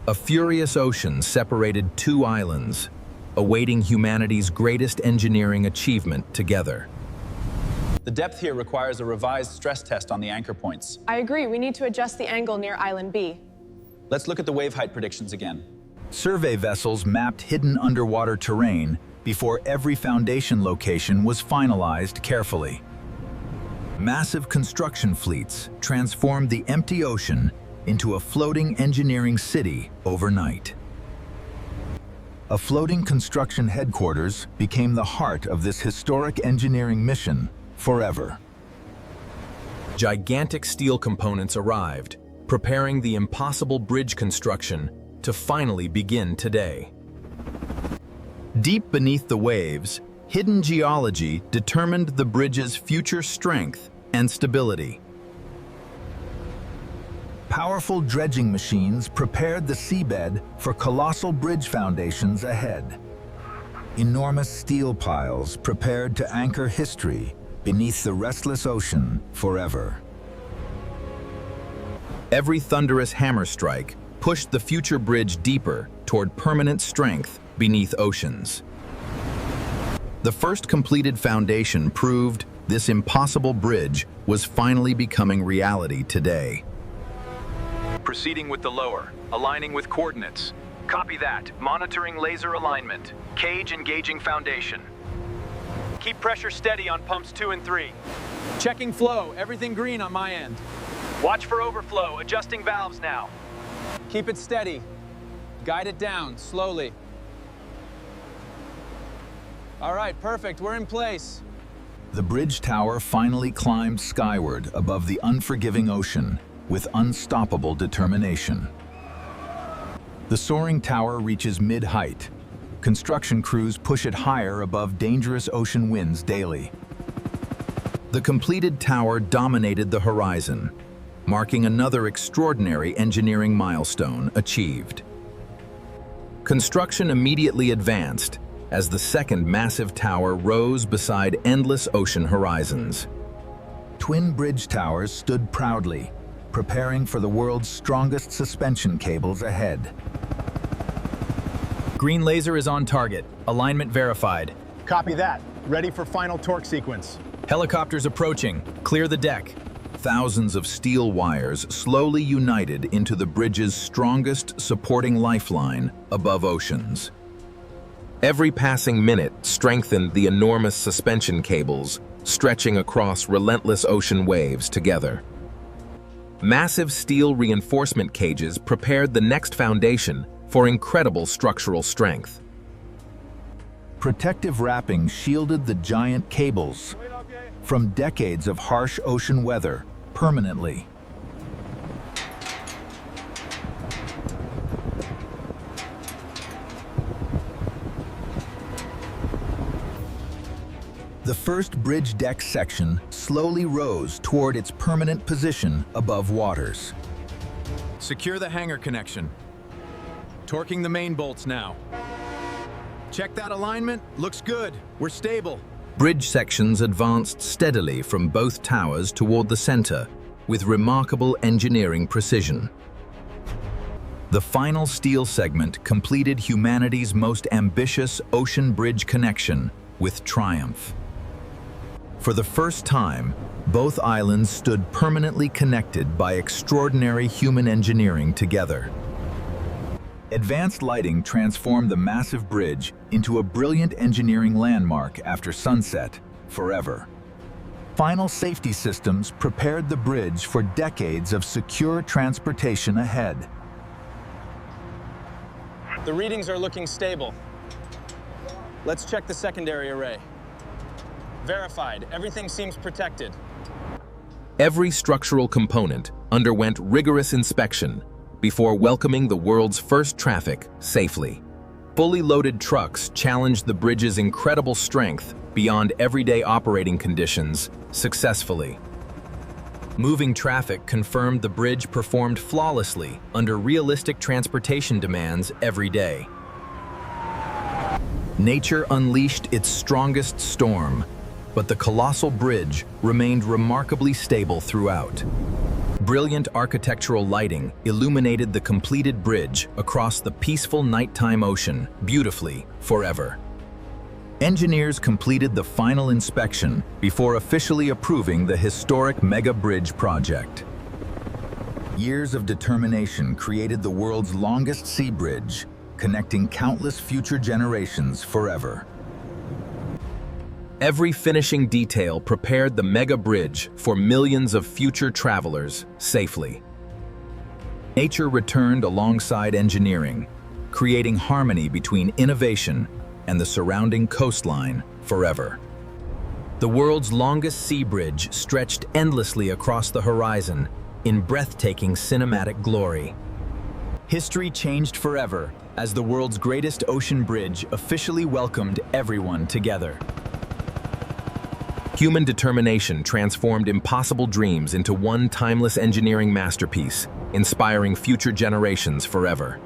A furious ocean separated two islands, awaiting humanity's greatest engineering achievement together. The depth here requires a revised stress test on the anchor points. I agree, we need to adjust the angle near Island B. Let's look at the wave height predictions again. Survey vessels mapped hidden underwater terrain before every foundation location was finalized carefully. Massive construction fleets transformed the empty ocean into a floating engineering city overnight. A floating construction headquarters became the heart of this historic engineering mission forever. Gigantic steel components arrived, preparing the impossible bridge construction to finally begin today. Deep beneath the waves, hidden geology determined the bridge's future strength and stability. Powerful dredging machines prepared the seabed for colossal bridge foundations ahead. Enormous steel piles prepared to anchor history beneath the restless ocean forever. Every thunderous hammer strike pushed the future bridge deeper toward permanent strength beneath oceans. The first completed foundation proved this impossible bridge was finally becoming reality today. Proceeding with the lower, aligning with coordinates. Copy that. Monitoring laser alignment. Cage engaging foundation. Keep pressure steady on pumps 2 and 3. Checking flow, everything green on my end. Watch for overflow, adjusting valves now. Keep it steady. Guide it down, slowly. All right, perfect, we're in place. The bridge tower finally climbed skyward above the unforgiving ocean with unstoppable determination. The soaring tower reaches mid-height. Construction crews push it higher above dangerous ocean winds daily. The completed tower dominated the horizon, marking another extraordinary engineering milestone achieved. Construction immediately advanced as the second massive tower rose beside endless ocean horizons. Twin bridge towers stood proudly, preparing for the world's strongest suspension cables ahead. Green laser is on target. Alignment verified. Copy that. Ready for final torque sequence. Helicopters approaching. Clear the deck. Thousands of steel wires slowly united into the bridge's strongest supporting lifeline above oceans. Every passing minute strengthened the enormous suspension cables stretching across relentless ocean waves together. Massive steel reinforcement cages prepared the next foundation for incredible structural strength. Protective wrapping shielded the giant cables from decades of harsh ocean weather permanently. The first bridge deck section slowly rose toward its permanent position above waters. Secure the hangar connection. Torquing the main bolts now. Check that alignment. Looks good. We're stable. Bridge sections advanced steadily from both towers toward the center with remarkable engineering precision. The final steel segment completed humanity's most ambitious ocean bridge connection with triumph. For the first time, both islands stood permanently connected by extraordinary human engineering together. Advanced lighting transformed the massive bridge into a brilliant engineering landmark after sunset, forever. Final safety systems prepared the bridge for decades of secure transportation ahead. The readings are looking stable. Let's check the secondary array. Verified, everything seems protected. Every structural component underwent rigorous inspection before welcoming the world's first traffic safely. Fully loaded trucks challenged the bridge's incredible strength beyond everyday operating conditions successfully. Moving traffic confirmed the bridge performed flawlessly under realistic transportation demands every day. Nature unleashed its strongest storm, but the colossal bridge remained remarkably stable throughout. Brilliant architectural lighting illuminated the completed bridge across the peaceful nighttime ocean beautifully forever. Engineers completed the final inspection before officially approving the historic mega bridge project. Years of determination created the world's longest sea bridge, connecting countless future generations forever. Every finishing detail prepared the mega bridge for millions of future travelers safely. Nature returned alongside engineering, creating harmony between innovation and the surrounding coastline forever. The world's longest sea bridge stretched endlessly across the horizon in breathtaking cinematic glory. History changed forever as the world's greatest ocean bridge officially welcomed everyone together. Human determination transformed impossible dreams into one timeless engineering masterpiece, inspiring future generations forever.